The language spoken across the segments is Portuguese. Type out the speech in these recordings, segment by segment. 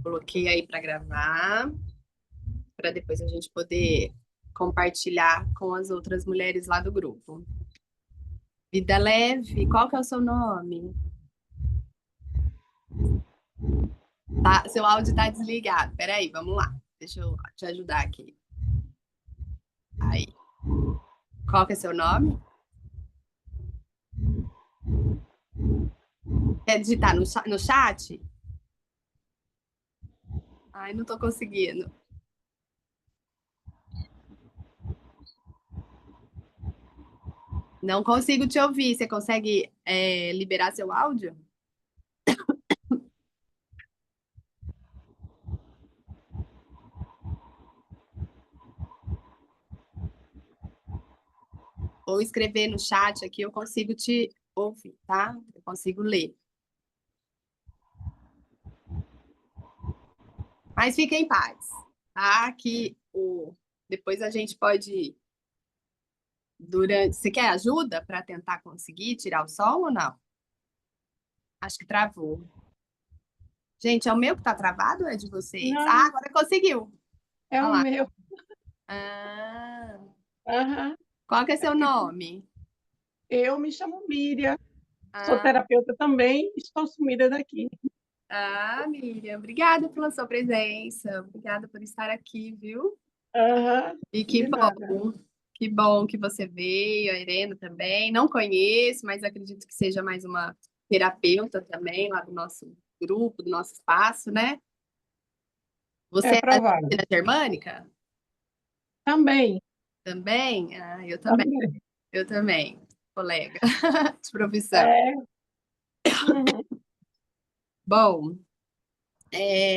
Coloquei aí para gravar, para depois a gente poder compartilhar com as outras mulheres lá do grupo. Vida leve, qual que é o seu nome? Tá, seu áudio tá desligado. Peraí, vamos lá. Deixa eu te ajudar aqui. Aí. Qual que é seu nome? Quer digitar no chat? Ai, não tô conseguindo. Não consigo te ouvir. Você consegue, liberar seu áudio? Ou escrever no chat aqui, eu consigo te ouvir, tá? Eu consigo ler. Mas fique em paz, tá? Depois a gente pode, Você quer ajuda para tentar conseguir tirar o som ou não? Acho que travou. Gente, é o meu que tá travado ou é de vocês? Ah, Não, agora conseguiu. é Olha o lá. meu. Ah, Aham. qual que é seu nome? Eu me chamo Miriam, sou Ah, terapeuta também, estou sumida daqui. Miriam, obrigada pela sua presença. Obrigada por estar aqui, viu? Aham, E de nada. que bom que você veio, a Irena também. Não conheço, mas acredito que seja mais uma terapeuta também lá do nosso grupo, do nosso espaço, né? É Você é da provável. medicina germânica? Também, Também? Ah, também. eu também, colega de profissão. É, uhum. Bom,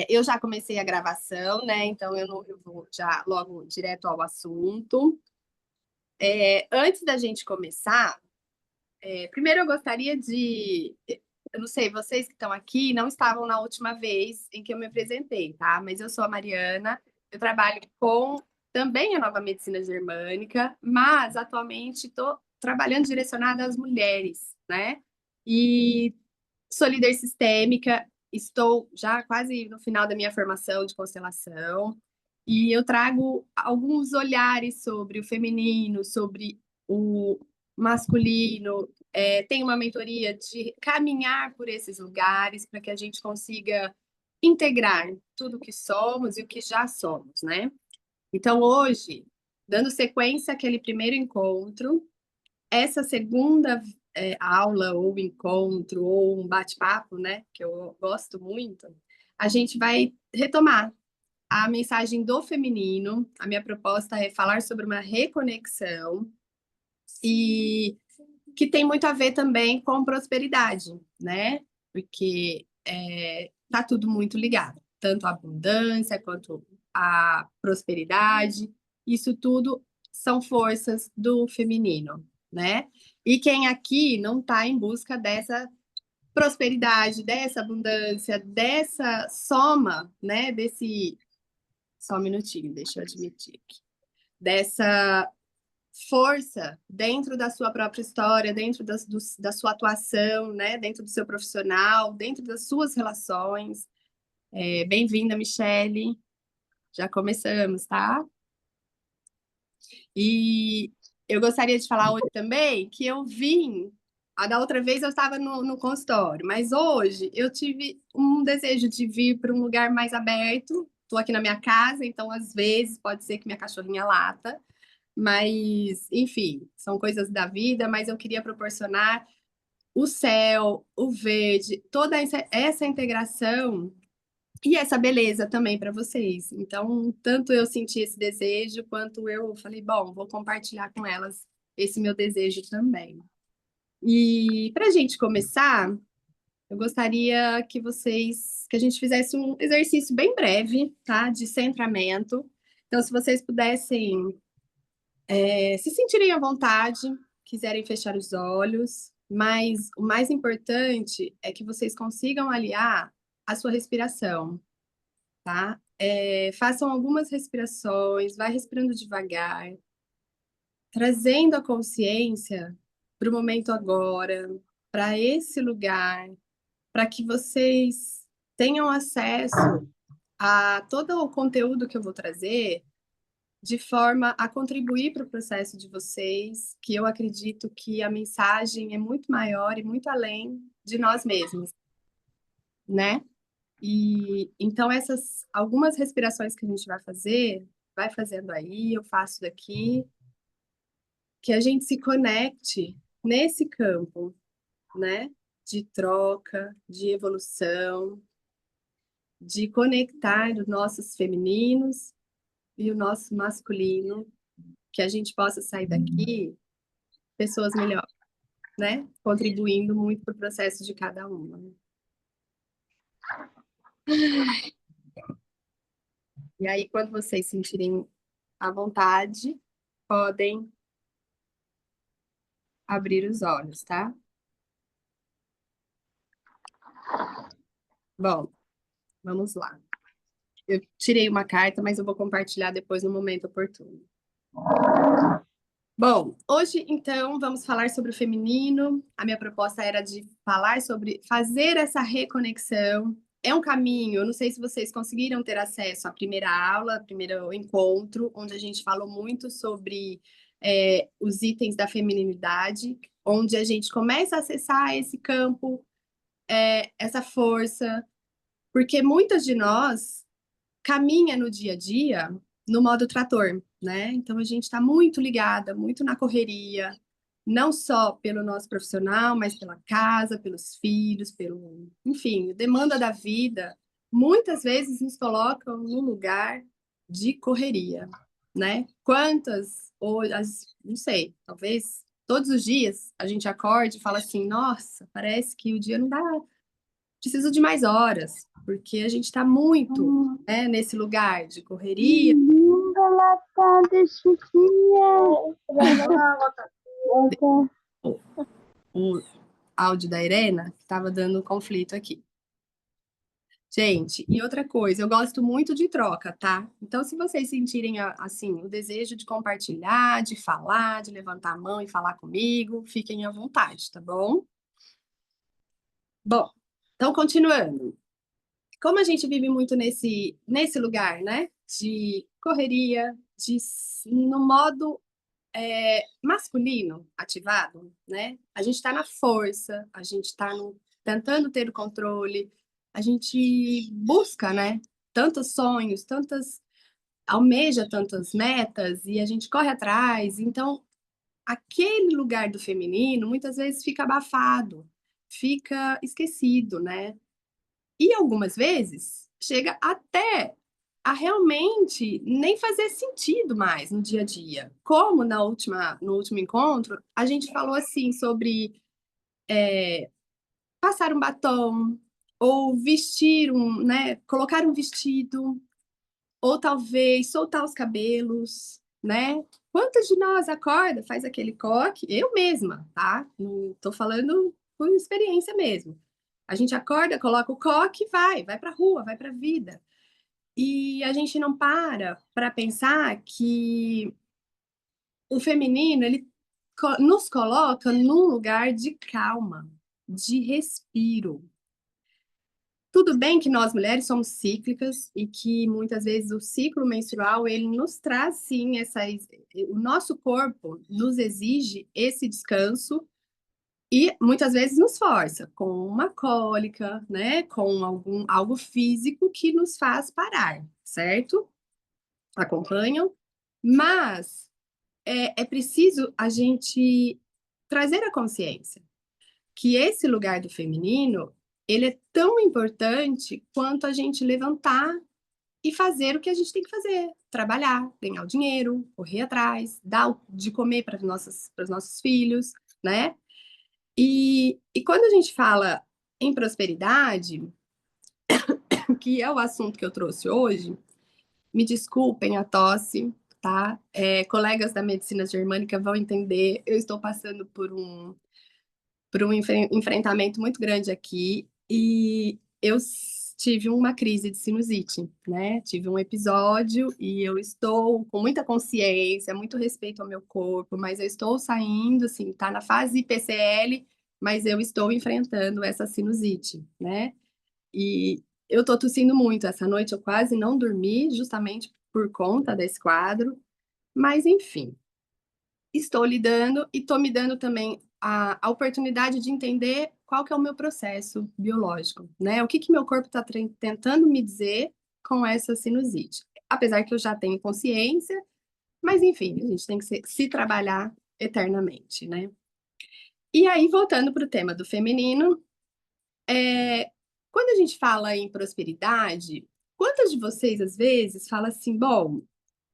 eu já comecei a gravação, né? Então eu, não, eu vou já logo direto ao assunto. Antes da gente começar, primeiro eu gostaria de. Eu não sei, vocês que estão aqui não estavam na última vez em que eu me apresentei, tá? Mas eu sou a Mariana, eu trabalho com também a nova medicina germânica, mas atualmente estou trabalhando direcionada às mulheres, né? E sou líder sistêmica, estou já quase no final da minha formação de constelação, e eu trago alguns olhares sobre o feminino, sobre o masculino. Tenho uma mentoria de caminhar por esses lugares para que a gente consiga integrar tudo o que somos e o que já somos, né? Então, hoje, dando sequência àquele primeiro encontro, essa segunda aula ou encontro ou um bate-papo, né, que eu gosto muito, a gente vai retomar a mensagem do feminino. A minha proposta é falar sobre uma reconexão e que tem muito a ver também com prosperidade, né? Porque tá tudo muito ligado, tanto a abundância quanto a prosperidade. Isso tudo são forças do feminino, né? E quem aqui não está em busca dessa prosperidade, dessa abundância, dessa soma, né? Só um minutinho, deixa eu admitir aqui. Dessa força dentro da sua própria história, dentro da sua atuação, né? Dentro do seu profissional, dentro das suas relações. Bem-vinda, Michele. Já começamos, tá? E eu gostaria de falar hoje também que eu vim. A da outra vez eu estava no consultório, mas hoje eu tive um desejo de vir para um lugar mais aberto. Estou aqui na minha casa, então às vezes pode ser que minha cachorrinha lata, mas enfim, são coisas da vida. Mas eu queria proporcionar o céu, o verde, toda essa integração e essa beleza também para vocês. Então, tanto eu senti esse desejo, quanto eu falei, bom, vou compartilhar com elas esse meu desejo também. E para a gente começar, eu gostaria que a gente fizesse um exercício bem breve, tá? De centramento. Então, se vocês pudessem, se sentirem à vontade, quiserem fechar os olhos, mas o mais importante é que vocês consigam aliar a sua respiração, tá? Façam algumas respirações, vai respirando devagar, trazendo a consciência para o momento agora, para esse lugar, para que vocês tenham acesso todo o conteúdo que eu vou trazer de forma a contribuir para o processo de vocês, que eu acredito que a mensagem é muito maior e muito além de nós mesmos, né? E então essas algumas respirações que a gente vai fazendo aí, eu faço daqui, que a gente se conecte nesse campo, né? De troca, de evolução, de conectar os nossos femininos e o nosso masculino, que a gente possa sair daqui pessoas melhores, né? Contribuindo muito para o processo de cada uma. E aí, quando vocês sentirem à vontade, podem abrir os olhos, tá? Bom, vamos lá. Eu tirei uma carta, mas eu vou compartilhar depois no momento oportuno. Bom, hoje então vamos falar sobre o feminino. A minha proposta era de falar sobre fazer essa reconexão. É um caminho, eu não sei se vocês conseguiram ter acesso à primeira aula, ao primeiro encontro, onde a gente falou muito sobre os itens da feminilidade, onde a gente começa a acessar esse campo, essa força, porque muitas de nós caminha no dia a dia no modo trator, né? Então a gente está muito ligada, muito na correria, não só pelo nosso profissional, mas pela casa, pelos filhos, enfim, demanda da vida, muitas vezes nos colocam no lugar de correria, né? Ou não sei, talvez todos os dias a gente acorde e fala assim, nossa, parece que o dia não dá, preciso de mais horas, porque a gente está muito, né, nesse lugar de correria. Linda latada, Chiquinha. O áudio da Irena estava dando conflito aqui. Gente, e outra coisa, eu gosto muito de troca, tá? Então, se vocês sentirem, assim, o desejo de compartilhar, de falar, de levantar a mão e falar comigo, fiquem à vontade, tá bom? Bom, então, continuando. Como a gente vive muito nesse lugar, né? De correria, no modo masculino ativado, né? A gente está na força, a gente está tentando ter o controle, a gente busca, né? Tantos sonhos, almeja tantas metas e a gente corre atrás. Então, aquele lugar do feminino muitas vezes fica abafado, fica esquecido, né? E algumas vezes chega até a realmente nem fazer sentido mais no dia a dia. Como no último encontro, a gente falou assim sobre passar um batom, ou vestir né, colocar um vestido, ou talvez soltar os cabelos, né? Quantas de nós acorda, faz aquele coque? Eu mesma, tá? Não tô falando por experiência mesmo. A gente acorda, coloca o coque e vai pra rua, vai pra vida. E a gente não para pensar que o feminino, ele nos coloca num lugar de calma, de respiro. Tudo bem que nós mulheres somos cíclicas e que muitas vezes o ciclo menstrual ele nos traz sim o nosso corpo nos exige esse descanso e muitas vezes nos força com uma cólica, né, com algo físico que nos faz parar, certo? Acompanham? Mas é preciso a gente trazer a consciência que esse lugar do feminino, ele é tão importante quanto a gente levantar e fazer o que a gente tem que fazer, trabalhar, ganhar o dinheiro, correr atrás, dar de comer para os nossos filhos, né? E quando a gente fala em prosperidade, que é o assunto que eu trouxe hoje, me desculpem a tosse, tá? Colegas da medicina germânica vão entender. Eu estou passando por um enfrentamento muito grande aqui e eu tive uma crise de sinusite, né? Tive um episódio e eu estou com muita consciência, muito respeito ao meu corpo, mas eu estou saindo, assim, tá na fase PCL, mas eu estou enfrentando essa sinusite, né? E eu tô tossindo muito. Essa noite eu quase não dormi, justamente por conta desse quadro. Mas, enfim, estou lidando e estou me dando também a oportunidade de entender qual que é o meu processo biológico, né? O que que meu corpo está tentando me dizer com essa sinusite. Apesar que eu já tenho consciência, mas enfim, a gente tem que se trabalhar eternamente, né? E aí, voltando para o tema do feminino, quando a gente fala em prosperidade, quantas de vocês, às vezes, falam assim, bom,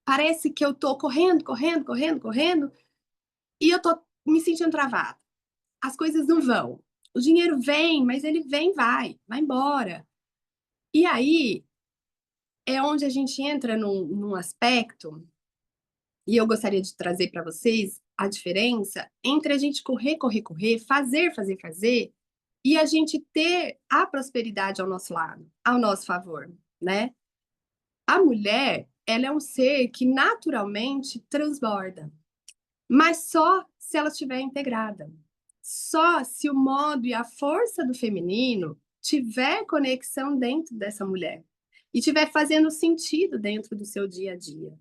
parece que eu tô correndo, correndo, correndo, correndo, e eu tô me sentindo travada. As coisas não vão. O dinheiro vem, mas ele vem, vai embora. E aí é onde a gente entra num aspecto, e eu gostaria de trazer para vocês a diferença entre a gente correr, correr, correr, fazer, fazer, fazer, e a gente ter a prosperidade ao nosso lado, ao nosso favor, né? A mulher, ela é um ser que naturalmente transborda, mas só se ela estiver integrada. Só se o modo e a força do feminino tiver conexão dentro dessa mulher e tiver fazendo sentido dentro do seu dia a dia.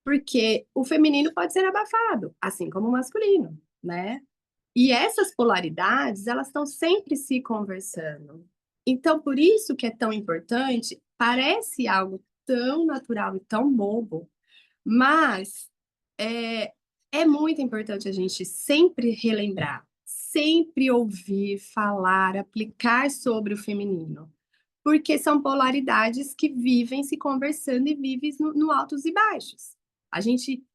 Porque o feminino pode ser abafado, assim como o masculino, né? E essas polaridades, elas estão sempre se conversando. Então, por isso que é tão importante, parece algo tão natural e tão bobo, mas é, é muito importante a gente sempre relembrar, sempre ouvir, falar, aplicar sobre o feminino, porque são polaridades que vivem se conversando e vivem no altos e baixos. A gente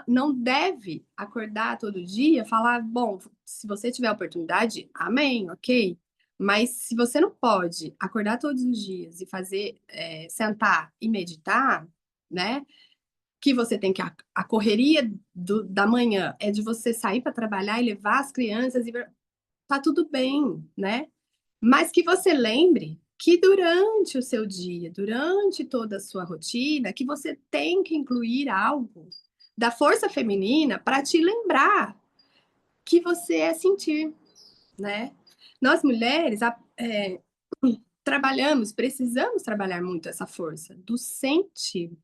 não deve acordar todo dia e falar, bom, se você tiver oportunidade, amém, ok. Mas se você não pode acordar todos os dias e fazer, sentar e meditar, né? Que você tem que a correria da manhã é de você sair para trabalhar e levar as crianças e tá tudo bem, né? Mas que você lembre que durante o seu dia, durante toda a sua rotina, que você tem que incluir algo da força feminina para te lembrar que você é sentir, né? Nós mulheres trabalhamos, precisamos trabalhar muito essa força do sentir.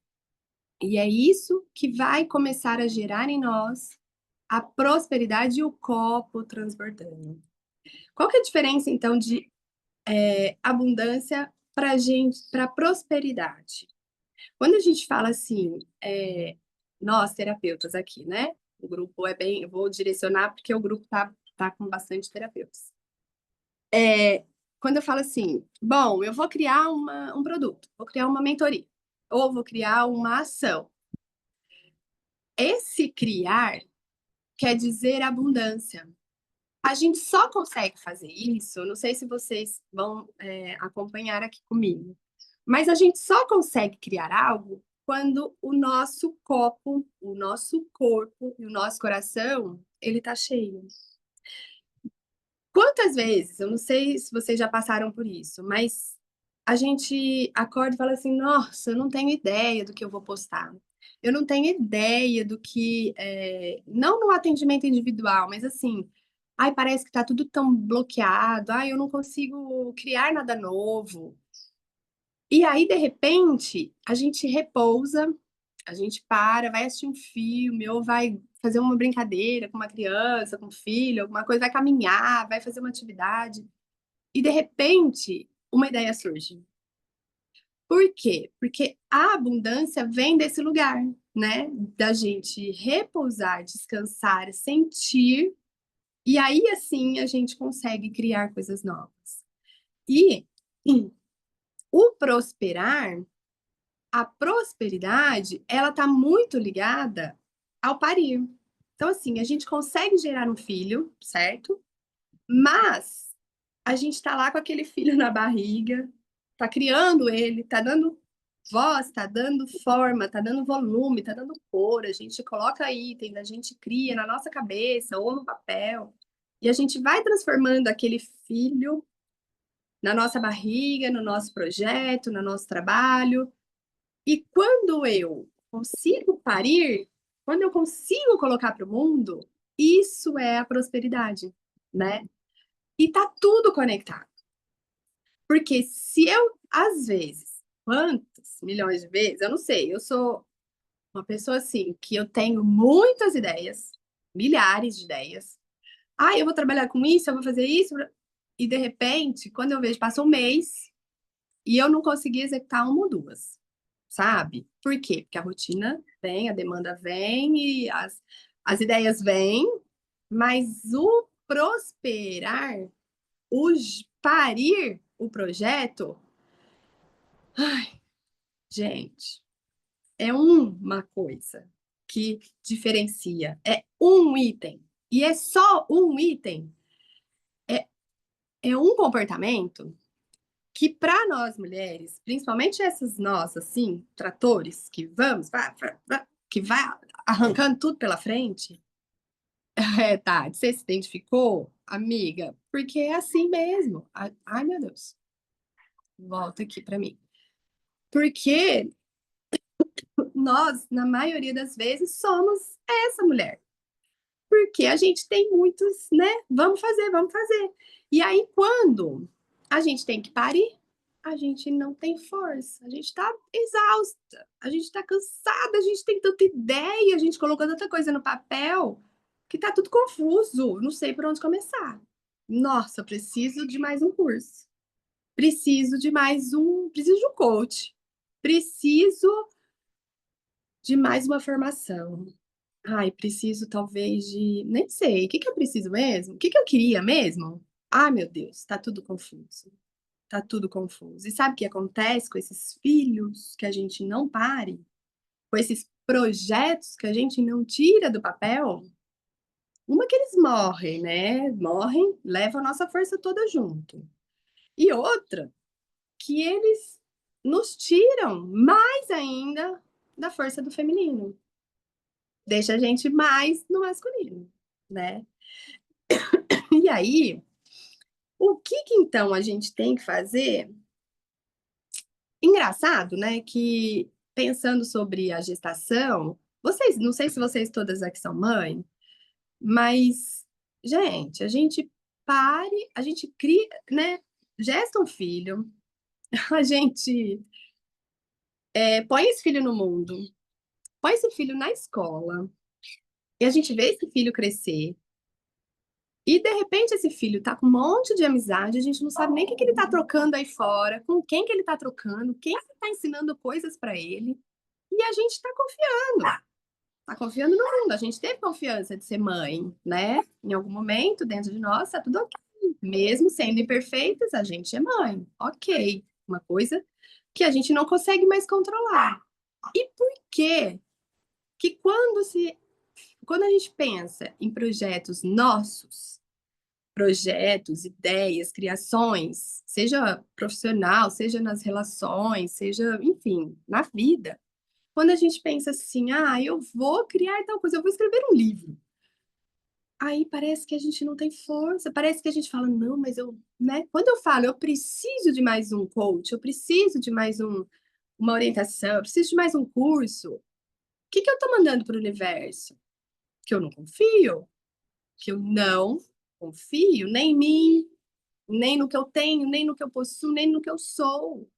E é isso que vai começar a gerar em nós a prosperidade e o copo transbordando. Qual que é a diferença, então, de abundância para gente, para prosperidade? Quando a gente fala assim, nós terapeutas aqui, né? O grupo é bem, eu vou direcionar porque o grupo tá com bastante terapeutas. Quando eu falo assim, bom, eu vou criar um produto, vou criar uma mentoria, ou vou criar uma ação. Esse criar quer dizer abundância. A gente só consegue fazer isso, não sei se vocês vão acompanhar aqui comigo, mas a gente só consegue criar algo quando o nosso copo, o nosso corpo e o nosso coração, ele tá cheio. Quantas vezes, eu não sei se vocês já passaram por isso, mas a gente acorda e fala assim, nossa, eu não tenho ideia do que eu vou postar. Eu não tenho ideia do que, não no atendimento individual, mas assim, ai, parece que tá tudo tão bloqueado, ai, eu não consigo criar nada novo. E aí, de repente, a gente repousa, a gente para, vai assistir um filme, ou vai fazer uma brincadeira com uma criança, com um filho, alguma coisa, vai caminhar, vai fazer uma atividade, e de repente, uma ideia surge. Por quê? Porque a abundância vem desse lugar, né? Da gente repousar, descansar, sentir, e aí assim a gente consegue criar coisas novas. E o prosperar, a prosperidade, ela está muito ligada ao parir. Então, assim, a gente consegue gerar um filho, certo? Mas a gente está lá com aquele filho na barriga, está criando ele, está dando voz, está dando forma, está dando volume, está dando cor, a gente coloca itens, a gente cria na nossa cabeça ou no papel, e a gente vai transformando aquele filho na nossa barriga, no nosso projeto, no nosso trabalho. E quando eu consigo parir, quando eu consigo colocar para o mundo, isso é a prosperidade, né? E tá tudo conectado. Porque se eu, às vezes, quantas milhões de vezes, eu não sei, eu sou uma pessoa assim, que eu tenho muitas ideias, milhares de ideias. Ah, eu vou trabalhar com isso, eu vou fazer isso. E de repente, quando eu vejo, passa um mês e eu não consegui executar uma ou duas, sabe? Por quê? Porque a rotina vem, a demanda vem e as ideias vêm, mas o prosperar, parir o projeto, gente, é uma coisa que diferencia. É um item. E é só um item. É um comportamento que, para nós mulheres, principalmente essas nossas, assim, tratores, que que vai arrancando tudo pela frente. É, tá, você se identificou, amiga? Porque é assim mesmo. Ai, meu Deus. Volta aqui para mim. Porque nós, na maioria das vezes, somos essa mulher. Porque a gente tem muitos, né? Vamos fazer, vamos fazer. E aí, quando a gente tem que parir, a gente não tem força, a gente tá exausta, a gente tá cansada, a gente tem tanta ideia, a gente colocou tanta coisa no papel que tá tudo confuso, não sei por onde começar. Nossa, preciso de mais um curso. Preciso de um coach. Preciso de mais uma formação. Ai, preciso talvez de. Nem sei. O que que eu preciso mesmo? O que que eu queria mesmo? Ai, meu Deus, tá tudo confuso. Tá tudo confuso. E sabe o que acontece com esses filhos que a gente não pare? Com esses projetos que a gente não tira do papel? Uma que eles morrem, né? Morrem, levam a nossa força toda junto. E outra, que eles nos tiram mais ainda da força do feminino. Deixa a gente mais no masculino, né? E aí, o que que então a gente tem que fazer? Engraçado, né, que pensando sobre a gestação, vocês, não sei se vocês todas aqui são mãe, mas, gente, a gente cria, né, gesta um filho, a gente põe esse filho no mundo, põe esse filho na escola, e a gente vê esse filho crescer. E de repente esse filho tá com um monte de amizade, a gente não sabe nem o que que ele tá trocando aí fora, com quem que ele tá trocando, quem que tá ensinando coisas para ele. E a gente tá confiando no mundo. A gente teve confiança de ser mãe, né? Em algum momento, dentro de nós, tá tudo ok. Mesmo sendo imperfeitas, a gente é mãe. Ok. Uma coisa que a gente não consegue mais controlar. E por quê? Que quando a gente pensa em projetos nossos, projetos, ideias, criações, seja profissional, seja nas relações, seja, enfim, na vida. Quando a gente pensa assim, ah, eu vou criar tal coisa, eu vou escrever um livro. Aí parece que a gente não tem força, parece que a gente fala, não, mas eu, né? Quando eu falo, eu preciso de mais um coach, eu preciso de mais uma orientação, eu preciso de mais um curso. O que que eu tô mandando para o universo? Que eu não confio, que eu não confio nem em mim, nem no que eu tenho, nem no que eu possuo, nem no que eu sou.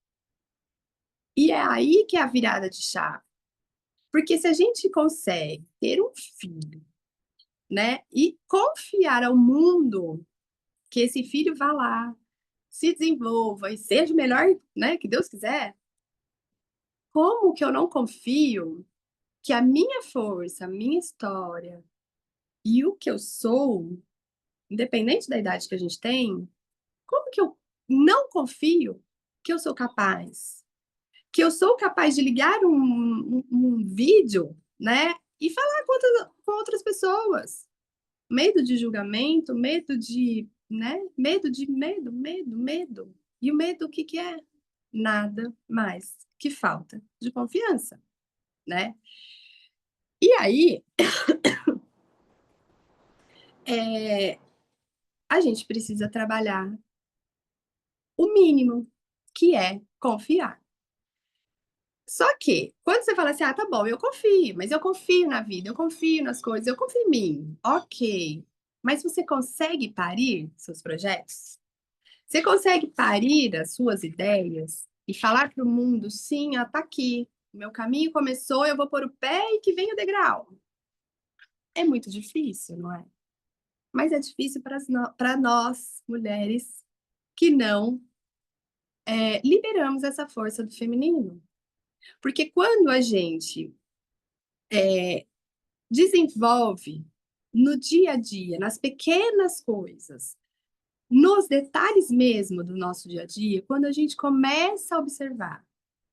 E é aí que é a virada de chave. Porque se a gente consegue ter um filho, né, e confiar ao mundo que esse filho vá lá, se desenvolva e seja o melhor, né, que Deus quiser, como que eu não confio que a minha força, a minha história e o que eu sou, independente da idade que a gente tem, como que eu não confio que eu sou capaz? Que eu sou capaz de ligar um vídeo, né, e falar com outras pessoas. Medo de julgamento, medo de, né, medo. E o medo, o que que é? Nada mais que falta de confiança, né? E aí, a gente precisa trabalhar o mínimo, que é confiar. Só que, quando você fala assim, ah, tá bom, eu confio, mas eu confio na vida, eu confio nas coisas, eu confio em mim. Ok. Mas você consegue parir seus projetos? Você consegue parir as suas ideias e falar para o mundo, sim, ó, tá aqui. Meu caminho começou, eu vou pôr o pé e que vem o degrau. É muito difícil, não é? Mas é difícil para nós, mulheres, que não liberamos essa força do feminino. Porque quando a gente desenvolve no dia a dia, nas pequenas coisas, nos detalhes mesmo do nosso dia a dia, quando a gente começa a observar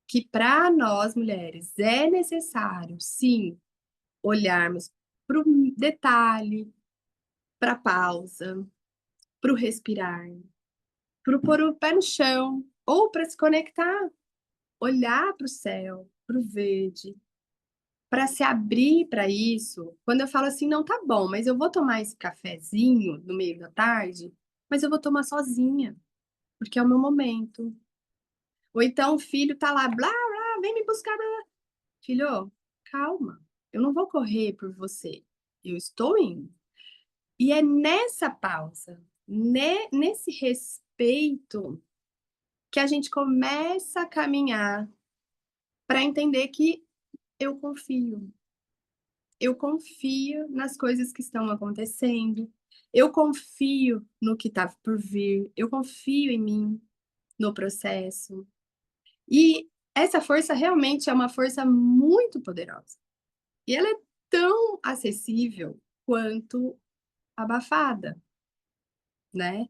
que para nós mulheres é necessário, sim, olharmos para o detalhe, para a pausa, para o respirar, para o pôr o pé no chão, ou para se conectar, olhar para o céu, para o verde, para se abrir para isso. Quando eu falo assim, não, tá bom, mas eu vou tomar esse cafezinho no meio da tarde, mas eu vou tomar sozinha, porque é o meu momento. Ou então o filho tá lá, blá, blá, vem me buscar. Blá. Filho, calma, eu não vou correr por você, eu estou indo. E é nessa pausa, nesse respeito, que a gente começa a caminhar para entender que eu confio. Eu confio nas coisas que estão acontecendo. Eu confio no que está por vir. Eu confio em mim, no processo. E essa força realmente é uma força muito poderosa. E ela é tão acessível quanto abafada, né?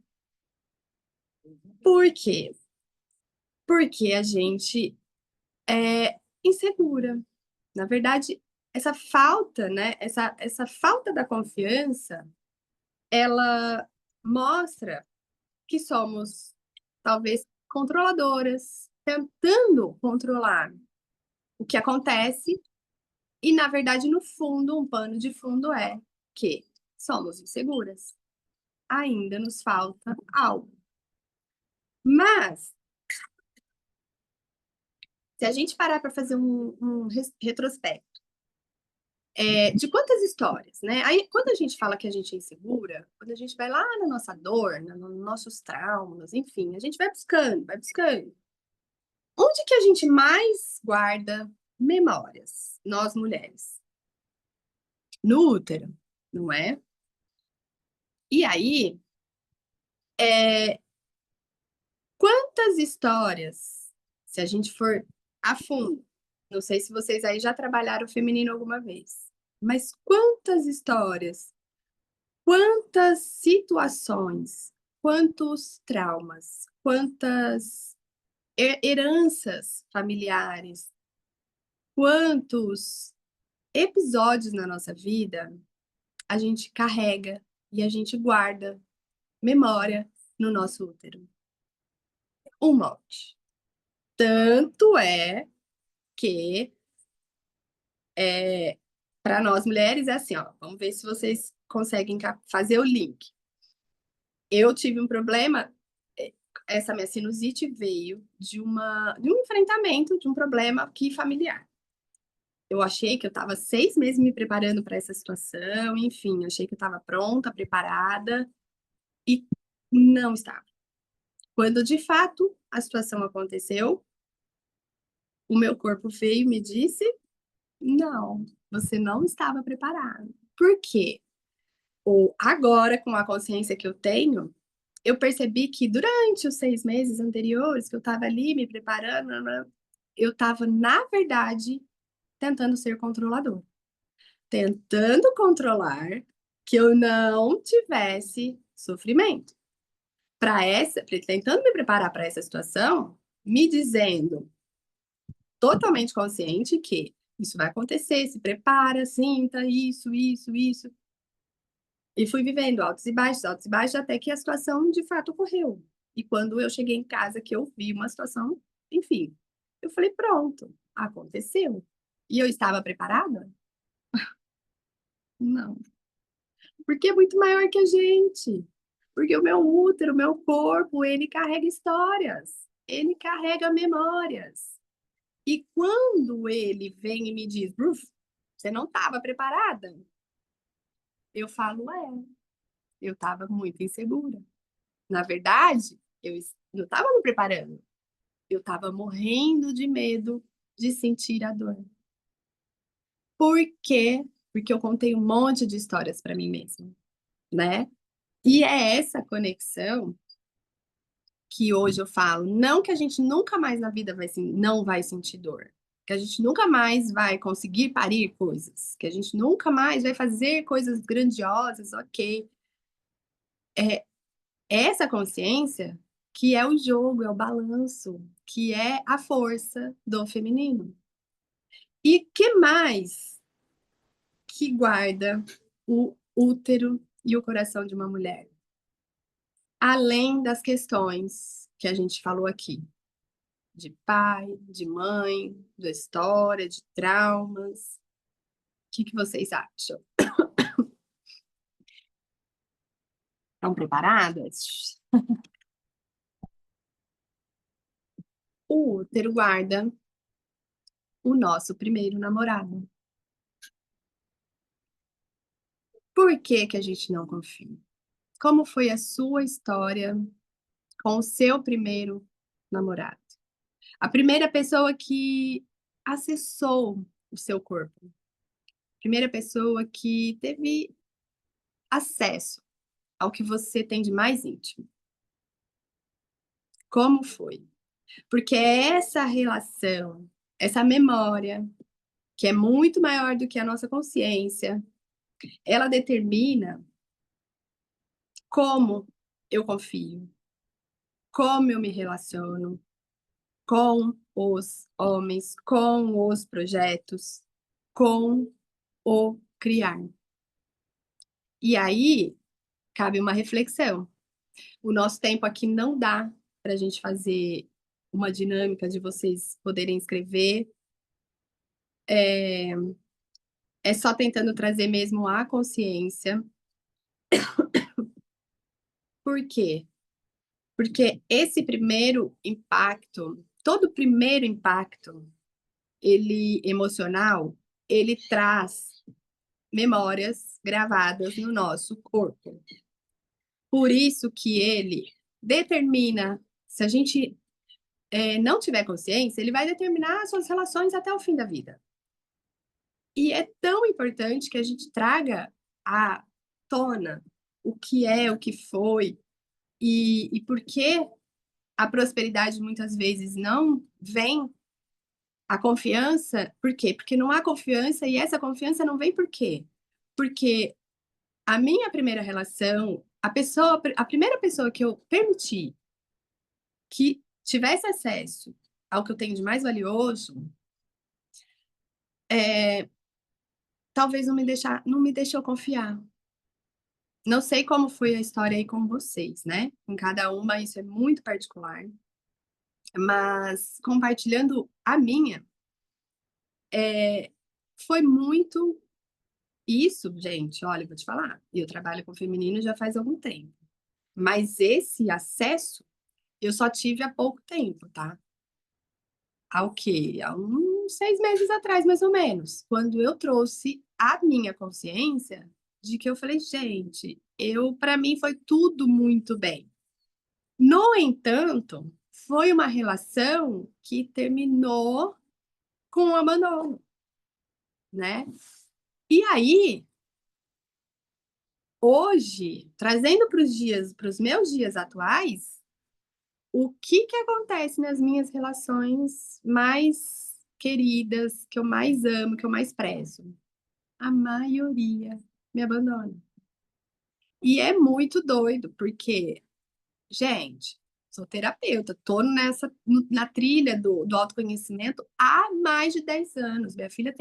Por quê? Porque a gente é insegura. Na verdade, essa falta, né? Essa falta da confiança, ela mostra que somos talvez controladoras, tentando controlar o que acontece, e na verdade, no fundo, um pano de fundo é que somos inseguras. Ainda nos falta algo. Mas, se a gente parar para fazer um retrospecto, de quantas histórias, né? Aí, quando a gente fala que a gente é insegura, quando a gente vai lá na nossa dor, nos nossos traumas, enfim, a gente vai buscando, vai buscando. Onde que a gente mais guarda memórias, nós mulheres? No útero, não é? E aí, quantas histórias, se a gente for a fundo, não sei se vocês aí já trabalharam o feminino alguma vez, mas quantas histórias, quantas situações, quantos traumas, quantas heranças familiares, quantos episódios na nossa vida a gente carrega e a gente guarda memória no nosso útero. Um monte. Tanto é que para nós mulheres é assim, ó, vamos ver se vocês conseguem fazer o link. Eu tive um problema, essa minha sinusite veio de um enfrentamento de um problema aqui familiar. Eu achei que eu estava 6 meses me preparando para essa situação, enfim, achei que eu estava pronta, preparada, e não estava. Quando de fato a situação aconteceu, o meu corpo veio e me disse: não, você não estava preparado. Por quê? Ou agora, com a consciência que eu tenho, eu percebi que durante os 6 meses anteriores, que eu estava ali me preparando, eu estava, na verdade, tentando ser controlador. Tentando controlar que eu não tivesse sofrimento. Tentando me preparar para essa situação, me dizendo, totalmente consciente, que isso vai acontecer, se prepara, sinta isso, isso, isso. E fui vivendo altos e baixos, até que a situação de fato ocorreu. E quando eu cheguei em casa, que eu vi uma situação, enfim, eu falei, pronto, aconteceu. E eu estava preparada? Não. Porque é muito maior que a gente. Porque o meu útero, o meu corpo, ele carrega histórias, ele carrega memórias. E quando ele vem e me diz, Bruf, você não estava preparada? Eu falo, eu estava muito insegura. Na verdade, não estava me preparando. Eu estava morrendo de medo de sentir a dor. Por quê? Porque eu contei um monte de histórias para mim mesma, né? E é essa conexão que hoje eu falo, não que a gente nunca mais na vida não vai sentir dor, que a gente nunca mais vai conseguir parir coisas, que a gente nunca mais vai fazer coisas grandiosas, ok. É essa consciência que é o jogo, é o balanço, que é a força do feminino. E que mais que guarda o útero e o coração de uma mulher? Além das questões que a gente falou aqui, de pai, de mãe, da história, de traumas. O que vocês acham? Estão preparadas? O útero guarda o nosso primeiro namorado. Por que que a gente não confia? Como foi a sua história com o seu primeiro namorado? A primeira pessoa que acessou o seu corpo. Primeira pessoa que teve acesso ao que você tem de mais íntimo. Como foi? Porque é essa relação, essa memória, que é muito maior do que a nossa consciência, ela determina como eu confio, como eu me relaciono com os homens, com os projetos, com o criar. E aí cabe uma reflexão. O nosso tempo aqui não dá para a gente fazer uma dinâmica de vocês poderem escrever. É só tentando trazer mesmo a consciência. Por quê? Porque esse primeiro impacto, todo primeiro impacto, ele emocional, ele traz memórias gravadas no nosso corpo. Por isso que ele determina, se a gente não tiver consciência, ele vai determinar as suas relações até o fim da vida. E é tão importante que a gente traga à tona o que é, o que foi, e por que a prosperidade muitas vezes não vem, a confiança, por quê? Porque não há confiança e essa confiança não vem por quê? Porque a minha primeira relação, a primeira pessoa que eu permiti que tivesse acesso ao que eu tenho de mais valioso, talvez não me deixou confiar. Não sei como foi a história aí com vocês, né? Com cada uma isso é muito particular. Mas compartilhando a minha, foi muito isso, gente. Olha, vou te falar, eu trabalho com feminino já faz algum tempo. Mas esse acesso eu só tive há pouco tempo, tá? Há o quê? Há uns 6 meses atrás, mais ou menos. Quando eu trouxe a minha consciência de que eu falei, gente, para mim foi tudo muito bem. No entanto, foi uma relação que terminou com o abandono, né? E aí, hoje, trazendo para os meus dias atuais, o que que acontece nas minhas relações mais queridas, que eu mais amo, que eu mais prezo? A maioria me abandona. E é muito doido, porque, gente, sou terapeuta, tô na trilha do autoconhecimento há mais de 10 anos. Minha filha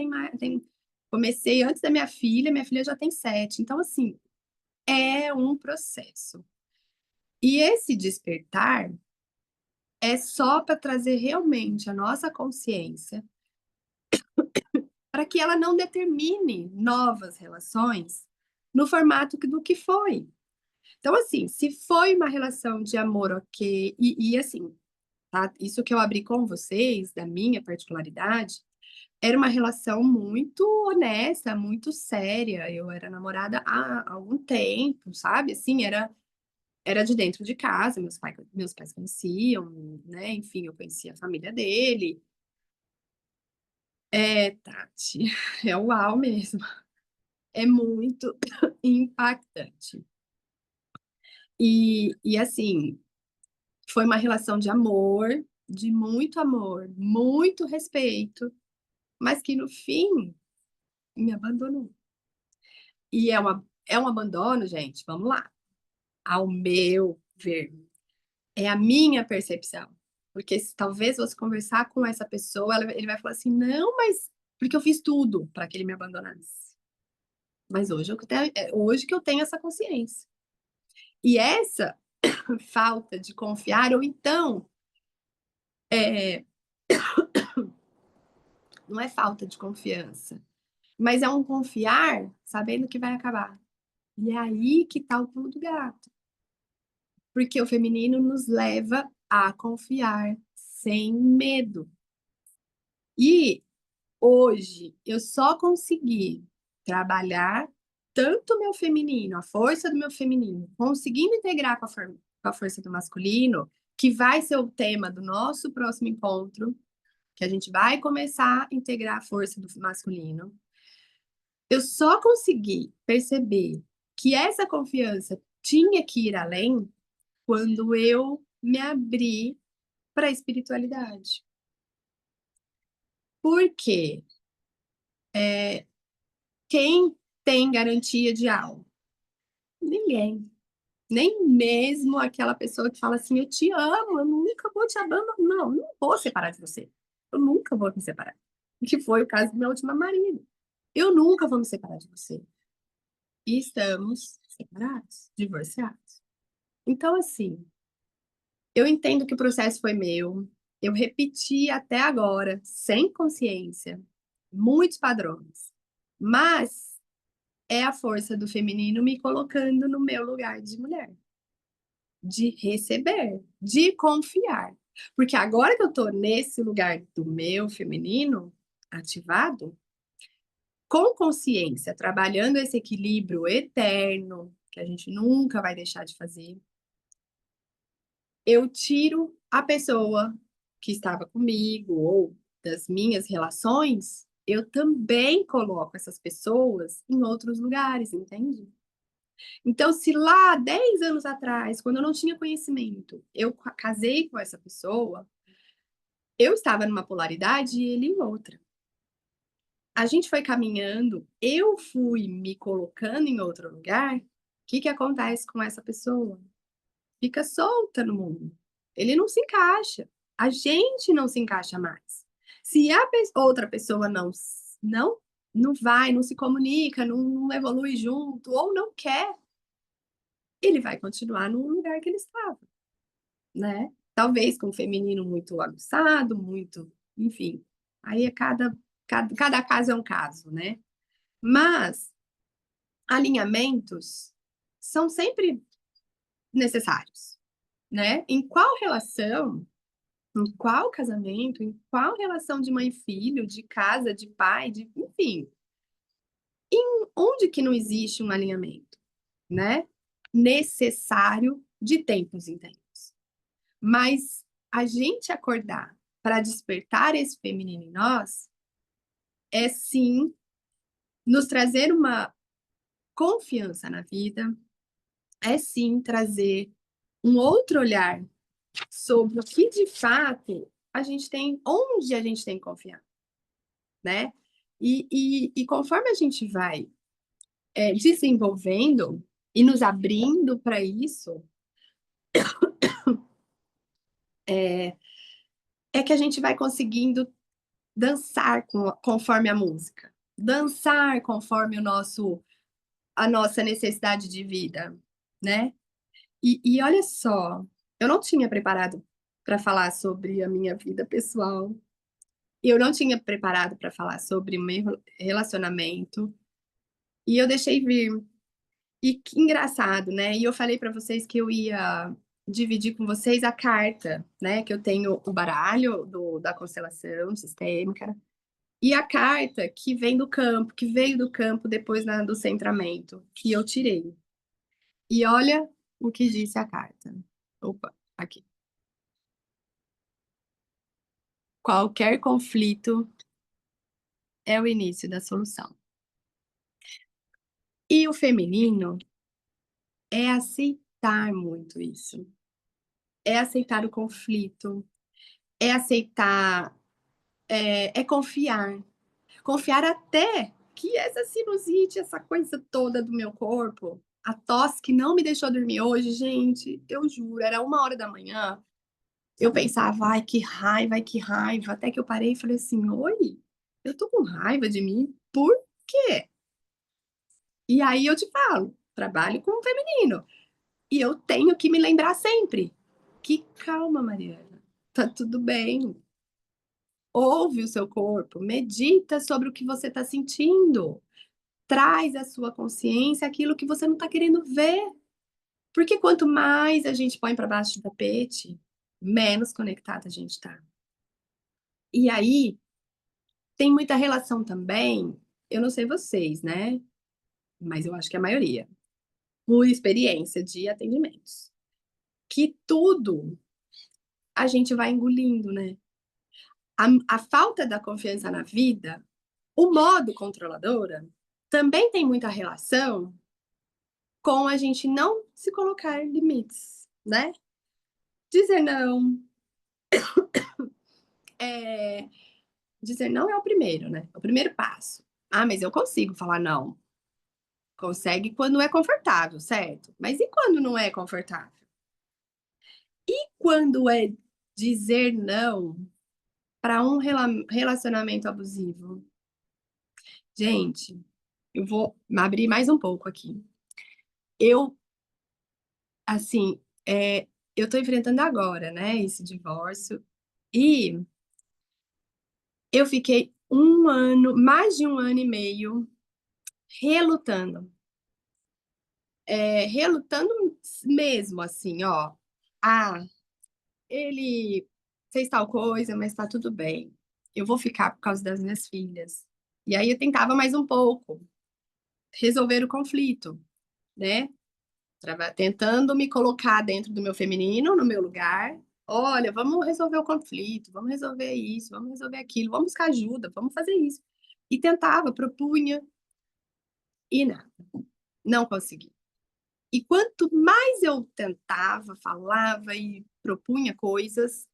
comecei antes da minha filha já tem 7. Então, assim, é um processo. E esse despertar é só para trazer realmente a nossa consciência para que ela não determine novas relações no formato do que foi. Então, assim, se foi uma relação de amor, ok, e assim, tá? Isso que eu abri com vocês, da minha particularidade, era uma relação muito honesta, muito séria. Eu era namorada há algum tempo, sabe? Assim, era era de dentro de casa, meus pais conheciam, né? Enfim, eu conhecia a família dele. Tati, é uau mesmo. É muito impactante. E assim, foi uma relação de amor, muito respeito, mas que no fim me abandonou. E é um abandono, gente, vamos lá, ao meu ver. É a minha percepção. Porque se talvez você conversar com essa pessoa, ele vai falar assim: não, mas porque eu fiz tudo para que ele me abandonasse. Mas hoje que eu tenho essa consciência. E essa falta de confiar, ou então, é, não é falta de confiança, mas é um confiar sabendo que vai acabar. E é aí que tá o pulo do gato. Porque o feminino nos leva a confiar sem medo. E hoje eu só consegui trabalhar tanto o meu feminino, a força do meu feminino, conseguindo integrar com a força do masculino, que vai ser o tema do nosso próximo encontro, que a gente vai começar a integrar a força do masculino. Eu só consegui perceber que essa confiança tinha que ir além quando eu me abri para a espiritualidade. Por quê? Quem tem garantia de algo? Ninguém. Nem mesmo aquela pessoa que fala assim: eu te amo, eu nunca vou te abandonar. Não, não vou separar de você. Eu nunca vou me separar. Que foi o caso do meu último marido. Eu nunca vou me separar de você. E estamos separados, divorciados. Então, assim, eu entendo que o processo foi meu. Eu repeti até agora, sem consciência, muitos padrões. Mas é a força do feminino me colocando no meu lugar de mulher, de receber, de confiar. Porque agora que eu tô nesse lugar do meu feminino ativado, com consciência, trabalhando esse equilíbrio eterno, que a gente nunca vai deixar de fazer, eu tiro a pessoa que estava comigo ou das minhas relações, eu também coloco essas pessoas em outros lugares, entende? Então, se lá 10 anos atrás, quando eu não tinha conhecimento, eu casei com essa pessoa, eu estava numa polaridade e ele em outra. A gente foi caminhando, eu fui me colocando em outro lugar. O que acontece com essa pessoa? Fica solta no mundo. Ele não se encaixa. A gente não se encaixa mais. Se a outra pessoa não não vai, não se comunica, não evolui junto ou não quer, ele vai continuar no lugar que ele estava, né? Talvez com o feminino muito aguçado, muito, enfim. Aí cada caso é um caso, né? Mas alinhamentos são sempre necessários, né? Em qual relação, em qual casamento, em qual relação de mãe e filho, de casa, de pai, enfim, onde que não existe um alinhamento, né? Necessário de tempos em tempos. Mas a gente acordar para despertar esse feminino em nós é sim nos trazer uma confiança na vida, é sim trazer um outro olhar sobre o que de fato a gente tem, onde a gente tem que confiar, né? E conforme a gente vai desenvolvendo e nos abrindo para isso, é que a gente vai conseguindo dançar conforme a música, dançar conforme a nossa necessidade de vida, né? E olha só, eu não tinha preparado para falar sobre a minha vida pessoal, eu não tinha preparado para falar sobre o meu relacionamento, e eu deixei vir. E que engraçado, né? E eu falei para vocês que eu ia dividir com vocês a carta, né? Que eu tenho o baralho da constelação sistêmica e a carta que vem do campo, que veio do campo depois do centramento, que eu tirei. E olha o que disse a carta. Opa, aqui. Qualquer conflito é o início da solução. E o feminino é aceitar muito isso. É aceitar o conflito, é aceitar, é confiar. Confiar até que essa sinusite, essa coisa toda do meu corpo, a tosse que não me deixou dormir hoje, gente, eu juro, era 1h da manhã, eu pensava: "Ai, que raiva", até que eu parei e falei assim: "Oi, eu tô com raiva de mim, por quê?". E aí eu te falo, trabalho com o feminino, e eu tenho que me lembrar sempre que: "Calma, Mariana, tá tudo bem". Ouve o seu corpo, medita sobre o que você está sentindo. Traz à sua consciência aquilo que você não está querendo ver. Porque quanto mais a gente põe para baixo do tapete, menos conectada a gente está. E aí, tem muita relação também, eu não sei vocês, né? Mas eu acho que a maioria, por experiência de atendimentos, que tudo a gente vai engolindo, né? A falta da confiança na vida, o modo controladora, também tem muita relação com a gente não se colocar limites, né? Dizer não, é... dizer não é o primeiro, né? É o primeiro passo. Ah, mas eu consigo falar não. Consegue quando é confortável, certo? Mas e quando não é confortável? E quando é dizer não para um relacionamento abusivo? Gente, eu vou abrir mais um pouco aqui. Eu, assim, eu tô enfrentando agora, né, esse divórcio, e eu fiquei mais de 1 ano e meio relutando. Relutando mesmo, assim, ó. Ah, ele fez tal coisa, mas tá tudo bem. Eu vou ficar por causa das minhas filhas. E aí eu tentava mais um pouco resolver o conflito, né? Tentando me colocar dentro do meu feminino, no meu lugar. Olha, vamos resolver o conflito, vamos resolver isso, vamos resolver aquilo, vamos buscar ajuda, vamos fazer isso. E tentava, propunha, e nada, não consegui. E quanto mais eu tentava, falava e propunha coisas,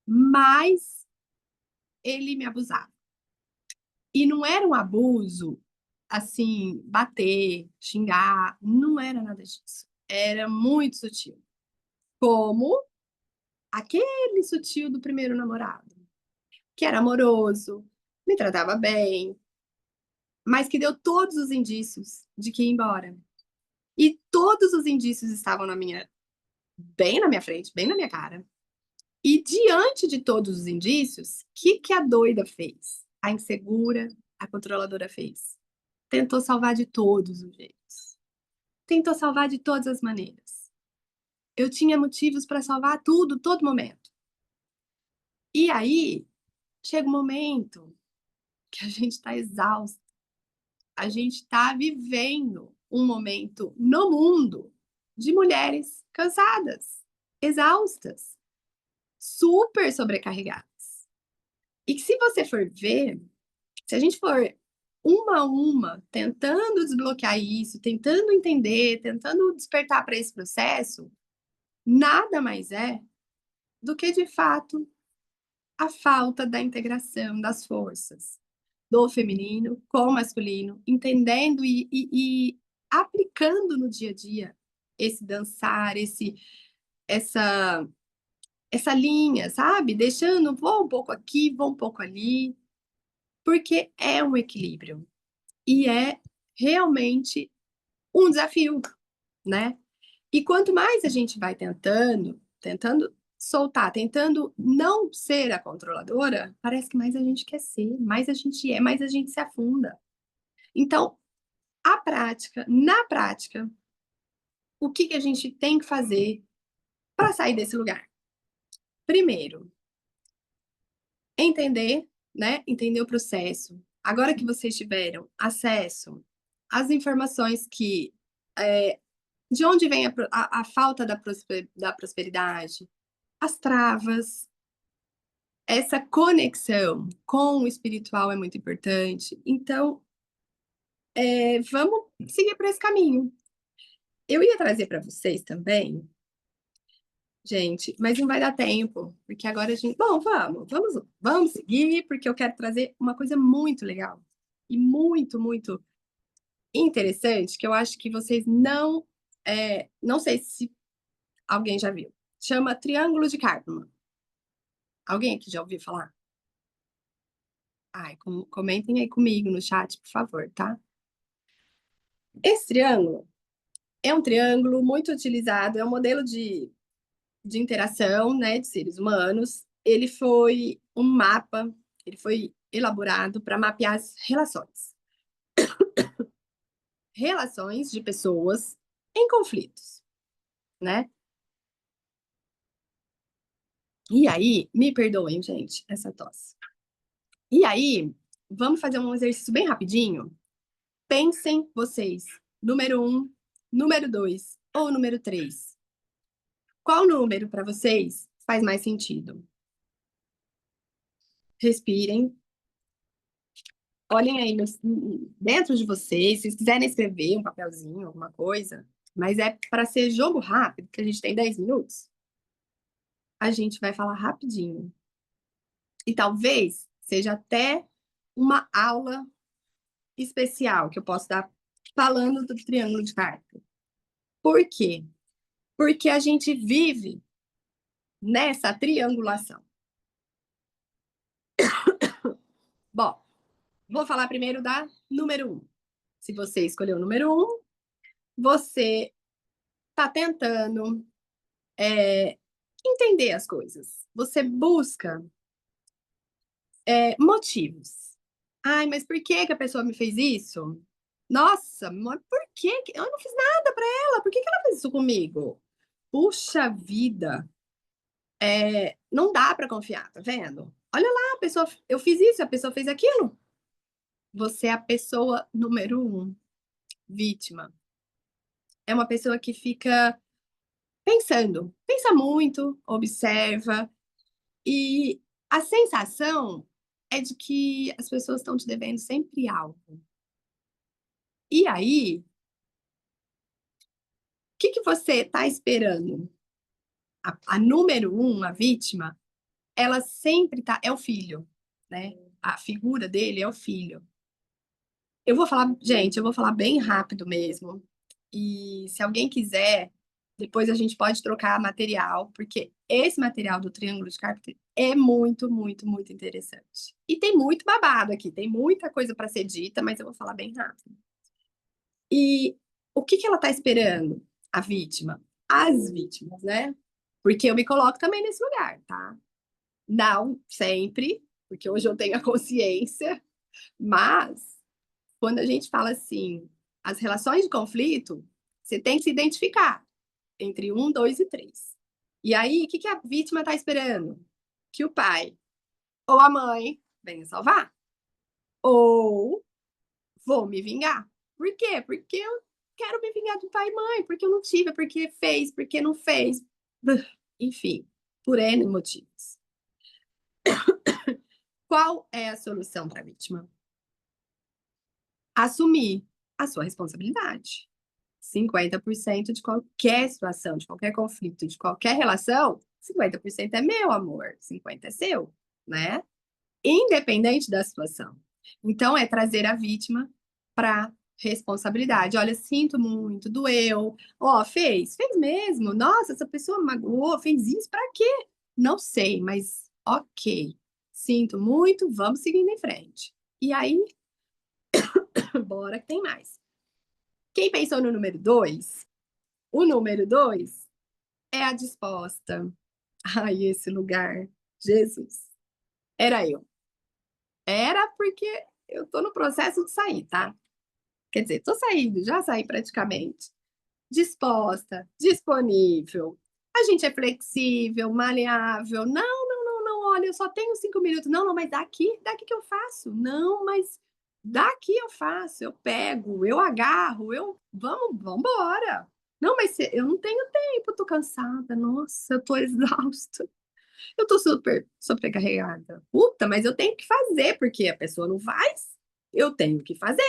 mais ele me abusava. E não era um abuso, assim, bater, xingar, não era nada disso. Era muito sutil. Como aquele sutil do primeiro namorado, que era amoroso, me tratava bem, mas que deu todos os indícios de que ia embora. E todos os indícios estavam bem na minha frente, bem na minha cara. E diante de todos os indícios, o que a doida fez? A insegura, a controladora fez? Tentou salvar de todos os jeitos. Tentou salvar de todas as maneiras. Eu tinha motivos para salvar tudo, todo momento. E aí, chega um momento que a gente está exausto. A gente está vivendo um momento no mundo de mulheres cansadas, exaustas, super sobrecarregadas. E que se você for ver, se a gente for uma a uma, tentando desbloquear isso, tentando entender, tentando despertar para esse processo, nada mais é do que, de fato, a falta da integração das forças do feminino com o masculino, entendendo e aplicando no dia a dia esse dançar, essa, essa linha, sabe? Deixando, vou um pouco aqui, vou um pouco ali, porque é um equilíbrio. E é realmente um desafio, né? E quanto mais a gente vai tentando soltar, tentando não ser a controladora, parece que mais a gente quer ser, mais a gente é, mais a gente se afunda. Então, na prática, o que a gente tem que fazer para sair desse lugar? Primeiro, entender, né? Entender o processo. Agora que vocês tiveram acesso às informações que De onde vem a falta da prosperidade? As travas. Essa conexão com o espiritual é muito importante. Então, vamos seguir por esse caminho. Eu ia trazer para vocês também, gente, mas não vai dar tempo, porque agora a gente. Bom, vamos seguir, porque eu quero trazer uma coisa muito legal e muito, muito interessante, que eu acho que vocês não sei se alguém já viu. Chama Triângulo de Karpman. Alguém aqui já ouviu falar? Ai, comentem aí comigo no chat, por favor, tá? Esse triângulo é um triângulo muito utilizado, é um modelo de interação, né, de seres humanos. Ele foi um mapa, ele foi elaborado para mapear as relações. Relações de pessoas em conflitos, né? E aí, me perdoem, gente, essa tosse. E aí, vamos fazer um exercício bem rapidinho. Pensem vocês, número 1, número 2 ou número 3. Qual número para vocês faz mais sentido? Respirem. Olhem aí dentro de vocês, se vocês quiserem escrever um papelzinho, alguma coisa, mas é para ser jogo rápido, que a gente tem 10 minutos, a gente vai falar rapidinho. E talvez seja até uma aula especial que eu posso dar falando do triângulo de Karpman. Por quê? Porque a gente vive nessa triangulação. Bom, vou falar primeiro da número 1. Se você escolheu o número 1, você está tentando entender as coisas. Você busca motivos. Ai, mas por que a pessoa me fez isso? Nossa, mas por que? Eu não fiz nada para ela. Por que ela fez isso comigo? Puxa vida. Não dá para confiar, tá vendo? Olha lá, a pessoa, eu fiz isso, a pessoa fez aquilo. Você é a pessoa número 1, vítima. É uma pessoa que fica pensando, pensa muito, observa, e a sensação é de que as pessoas estão te devendo sempre algo. E aí, o que você está esperando? A número 1, a vítima, ela sempre tá. É o filho, né? A figura dele é o filho. Gente, eu vou falar bem rápido mesmo. E se alguém quiser, depois a gente pode trocar material, porque esse material do Triângulo de Karpman é muito, muito, muito interessante. E tem muito babado aqui, tem muita coisa para ser dita, mas eu vou falar bem rápido. E o que ela está esperando? A vítima? As vítimas, né? Porque eu me coloco também nesse lugar, tá? Não sempre, porque hoje eu tenho a consciência, mas quando a gente fala assim, as relações de conflito, você tem que se identificar entre 1, 2 e 3. E aí, o que a vítima está esperando? Que o pai ou a mãe venha salvar. Ou vou me vingar. Por quê? Porque eu quero me vingar do pai e mãe, porque eu não tive, porque fez, porque não fez. Enfim, por N motivos. Qual é a solução para a vítima? Assumir a sua responsabilidade. 50% de qualquer situação, de qualquer conflito, de qualquer relação, 50% é meu, amor, 50% é seu, né? Independente da situação. Então, é trazer a vítima para responsabilidade. Olha, sinto muito, doeu. Ó, fez mesmo. Nossa, essa pessoa magoou, fez isso para quê? Não sei, mas ok. Sinto muito, vamos seguindo em frente. E aí, bora que tem mais. Quem pensou no número 2? O número 2 é a disposta. Ai, esse lugar. Jesus. Era eu. Era porque eu tô no processo de sair, tá? Quer dizer, tô saindo, já saí praticamente. Disposta, disponível. A gente é flexível, maleável. Não, olha, eu só tenho 5 minutos. Não, mas daqui que eu faço. Não, mas daqui eu faço, eu pego, eu agarro, vamos embora. Não, mas eu não tenho tempo, eu tô cansada, nossa, eu tô exausta. Eu tô super sobrecarregada. Puta, mas eu tenho que fazer, porque a pessoa não faz, eu tenho que fazer.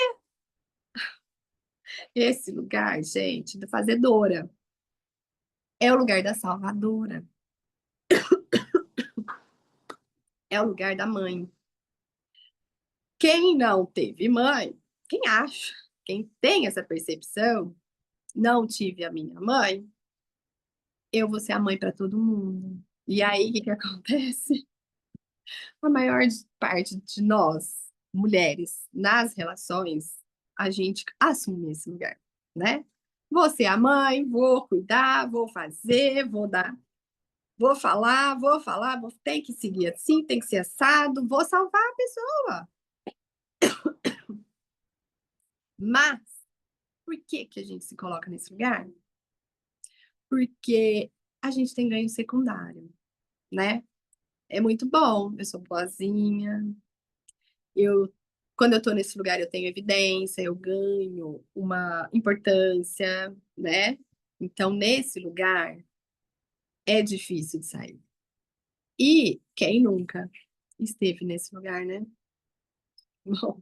Esse lugar, gente, da fazedora, é o lugar da salvadora, é o lugar da mãe. Quem não teve mãe, quem acha, quem tem essa percepção, não tive a minha mãe, eu vou ser a mãe para todo mundo. E aí, o que que acontece? A maior parte de nós, mulheres, nas relações, a gente assume esse lugar, né? Vou ser a mãe, vou cuidar, vou fazer, vou dar, tem que seguir assim, tem que ser assado, vou salvar a pessoa. Mas, por que que a gente se coloca nesse lugar? Porque a gente tem ganho secundário, né? É muito bom, eu sou boazinha, eu, quando eu tô nesse lugar, eu tenho evidência, eu ganho uma importância, né? Então, nesse lugar, é difícil de sair. E quem nunca esteve nesse lugar, né? Bom,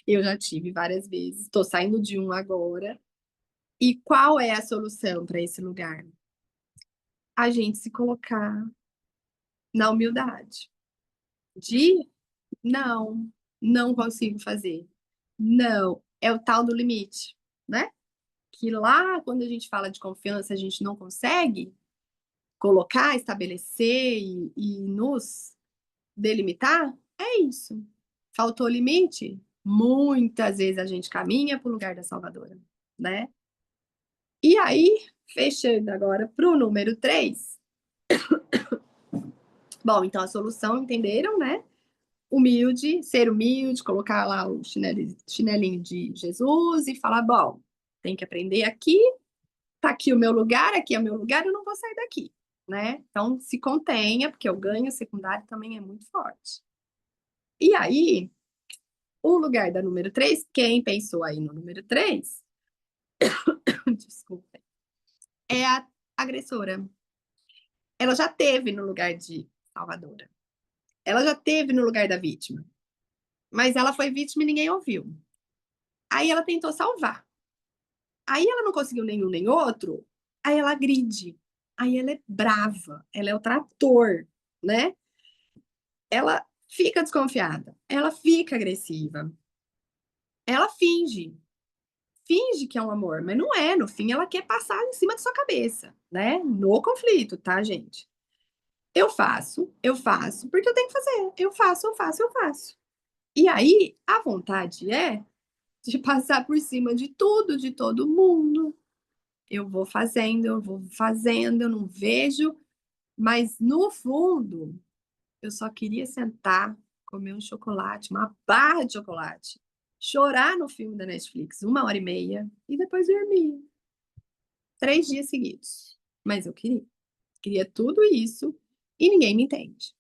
eu já tive várias vezes, estou saindo de um agora. E qual é a solução para esse lugar? A gente se colocar na humildade de não, não consigo fazer. Não, é o tal do limite, né? Que lá, quando a gente fala de confiança, a gente não consegue colocar, estabelecer e nos delimitar, é isso. Faltou limite? Muitas vezes a gente caminha para o lugar da salvadora, né? E aí, fechando agora para o número 3. Bom, então a solução, entenderam, né? Humilde, ser humilde, colocar lá o chinelinho de Jesus e falar, bom, tem que aprender aqui, tá aqui o meu lugar, aqui é o meu lugar, eu não vou sair daqui, né? Então, se contenha, porque o ganho secundário também é muito forte. E aí, o lugar da número 3, quem pensou aí no número 3, desculpa, é a agressora. Ela já teve no lugar de salvadora. Ela já teve no lugar da vítima. Mas ela foi vítima e ninguém ouviu. Aí ela tentou salvar. Aí ela não conseguiu nenhum nem outro. Aí ela agride. Aí ela é brava. Ela é o trator, né? Ela fica desconfiada. Ela fica agressiva. Ela finge que é um amor, mas não é. No fim, ela quer passar em cima da sua cabeça, né? No conflito, tá, gente? Eu faço, porque eu tenho que fazer. Eu faço. E aí, a vontade é de passar por cima de tudo, de todo mundo. Eu vou fazendo, eu não vejo, mas no fundo, eu só queria sentar, comer um chocolate, uma barra de chocolate, chorar no filme da Netflix 1h30 e depois dormir. 3 dias seguidos. Mas eu queria tudo isso e ninguém me entende.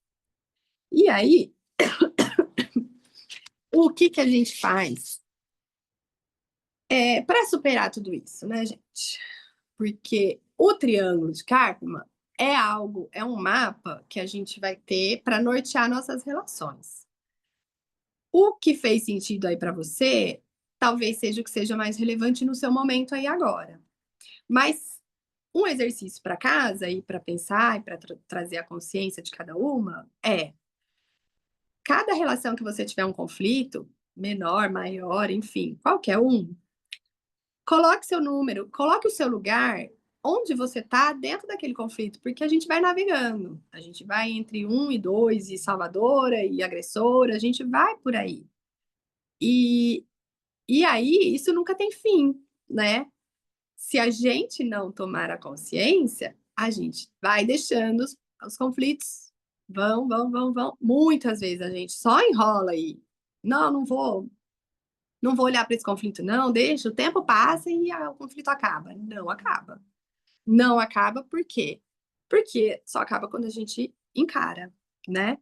E aí, o que que a gente faz para superar tudo isso, né, gente? Porque o triângulo de Karpman é um mapa que a gente vai ter para nortear nossas relações. O que fez sentido aí para você, talvez seja o que seja mais relevante no seu momento aí agora. Mas um exercício para casa e para pensar e para trazer a consciência de cada uma é cada relação que você tiver um conflito, menor, maior, enfim, qualquer um, coloque seu número, coloque o seu lugar onde você está dentro daquele conflito, porque a gente vai navegando. A gente vai entre 1 e 2, e salvadora e agressora, a gente vai por aí. E, e aí, isso nunca tem fim, né? Se a gente não tomar a consciência, a gente vai deixando os conflitos. Vão. Muitas vezes a gente só enrola aí. Não, não vou olhar para esse conflito, não, deixa, o tempo passa e o conflito acaba. Não acaba. Não acaba por quê? Porque só acaba quando a gente encara, né?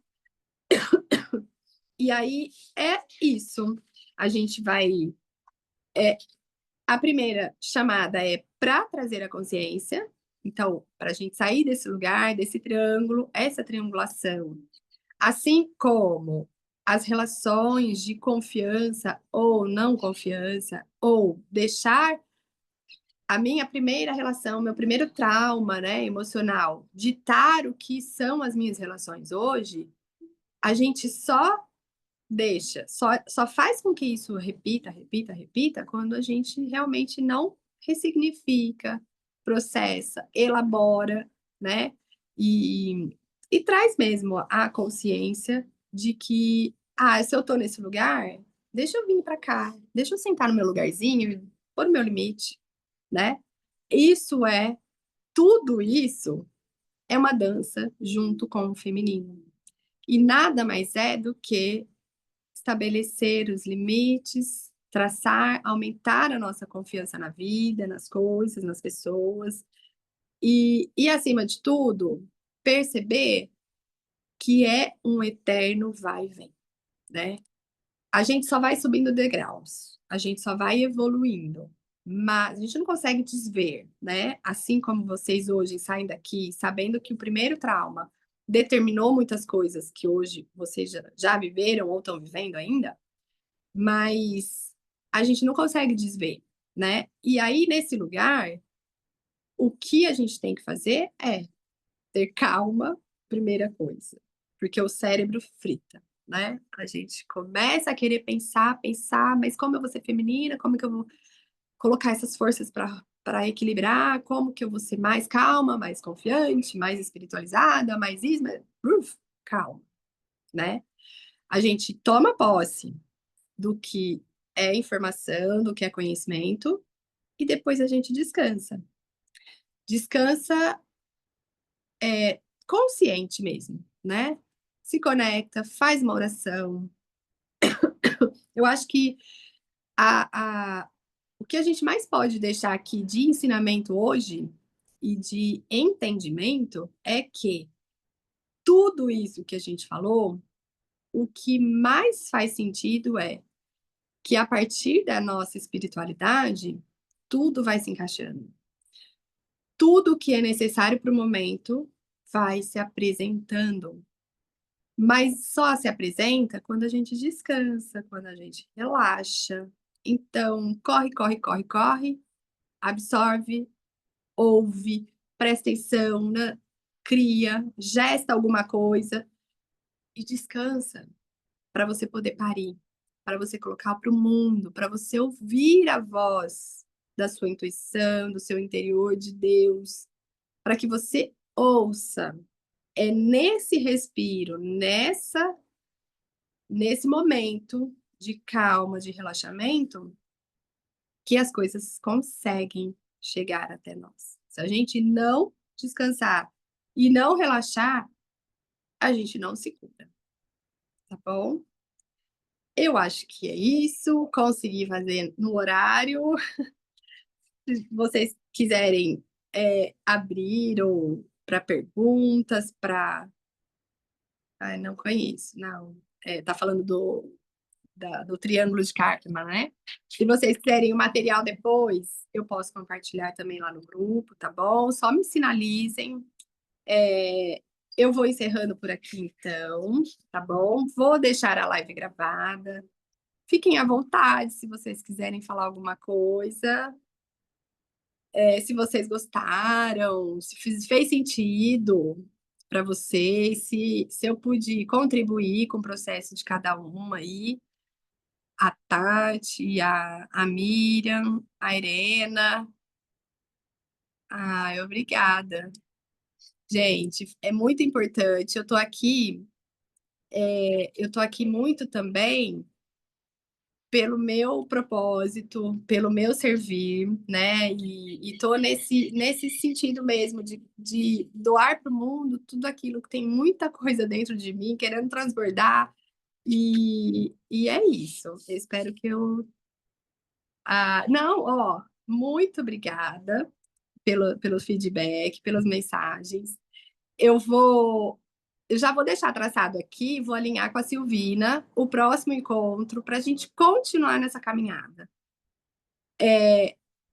E aí é isso. A gente vai A primeira chamada é para trazer a consciência. Então, para a gente sair desse lugar, desse triângulo, essa triangulação. Assim como as relações de confiança ou não confiança, ou deixar a minha primeira relação, meu primeiro trauma, né, emocional, ditar o que são as minhas relações hoje, a gente só deixa, só faz com que isso repita, quando a gente realmente não ressignifica, processa, elabora, né? E traz mesmo a consciência de que, se eu tô nesse lugar, deixa eu vir para cá, deixa eu sentar no meu lugarzinho e pôr o meu limite, né? Isso é, tudo isso é uma dança junto com o feminino. E nada mais é do que estabelecer os limites, traçar, aumentar a nossa confiança na vida, nas coisas, nas pessoas. E acima de tudo, perceber que é um eterno vai e vem, né? A gente só vai subindo degraus, a gente só vai evoluindo, mas a gente não consegue desver, né? Assim como vocês hoje saem daqui sabendo que o primeiro trauma determinou muitas coisas que hoje vocês já viveram ou estão vivendo ainda, mas a gente não consegue desver, né? E aí, nesse lugar, o que a gente tem que fazer é ter calma, primeira coisa, porque o cérebro frita, né? A gente começa a querer pensar, mas como eu vou ser feminina? Como que eu vou colocar essas forças para equilibrar? Como que eu vou ser mais calma, mais confiante, mais espiritualizada, mais isso? Calma, né? A gente toma posse do que é informação, do que é conhecimento, e depois a gente descansa. Descansa consciente mesmo, né? Se conecta, faz uma oração. Eu acho que o que a gente mais pode deixar aqui de ensinamento hoje e de entendimento é que tudo isso que a gente falou, o que mais faz sentido é que a partir da nossa espiritualidade, tudo vai se encaixando. Tudo que é necessário para o momento vai se apresentando. Mas só se apresenta quando a gente descansa, quando a gente relaxa. Então, corre, absorve, ouve, presta atenção, né? Cria, gesta alguma coisa e descansa para você poder parir, para você colocar para o mundo, para você ouvir a voz da sua intuição, do seu interior de Deus, para que você ouça. É nesse respiro, nesse momento de calma, de relaxamento, que as coisas conseguem chegar até nós. Se a gente não descansar e não relaxar, a gente não se cura, tá bom? Eu acho que é isso. Consegui fazer no horário. Se vocês quiserem abrir ou para perguntas, para. Ai, não conheço, não. Tá falando do Triângulo de Cartman, né? Se vocês quiserem o material depois, eu posso compartilhar também lá no grupo, tá bom? Só me sinalizem. Eu vou encerrando por aqui, então, tá bom? Vou deixar a live gravada. Fiquem à vontade se vocês quiserem falar alguma coisa. Se vocês gostaram, se fez sentido para vocês, se eu pude contribuir com o processo de cada uma aí, a Tati, a Miriam, a Irena. Ai, obrigada. Gente, é muito importante. Eu tô aqui muito também pelo meu propósito, pelo meu servir, né? E tô nesse sentido mesmo de doar para o mundo tudo aquilo que tem muita coisa dentro de mim, querendo transbordar. E é isso. Eu espero que eu. Não, ó, muito obrigada pelo feedback, pelas mensagens. Eu vou. Eu já vou deixar traçado aqui, vou alinhar com a Silvina o próximo encontro para a gente continuar nessa caminhada.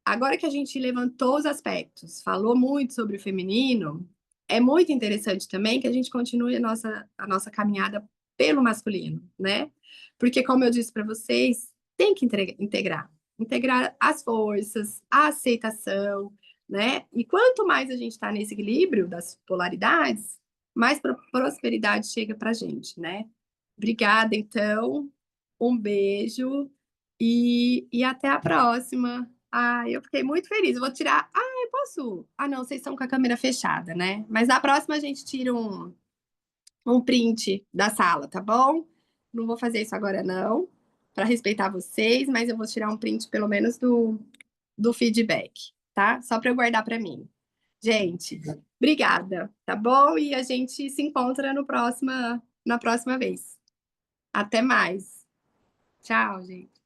Agora que a gente levantou os aspectos, falou muito sobre o feminino, é muito interessante também que a gente continue a nossa caminhada pelo masculino, né? Porque, como eu disse para vocês, tem que integrar as forças, a aceitação, né? E quanto mais a gente está nesse equilíbrio das polaridades, mais prosperidade chega para a gente, né? Obrigada, então. Um beijo e até a próxima. Eu fiquei muito feliz. Eu vou tirar. Eu posso. Não, vocês estão com a câmera fechada, né? Mas na próxima a gente tira um print da sala, tá bom? Não vou fazer isso agora, não, para respeitar vocês, mas eu vou tirar um print pelo menos do feedback, tá? Só para eu guardar para mim. Gente, obrigada, tá bom? E a gente se encontra na próxima vez. Até mais. Tchau, gente.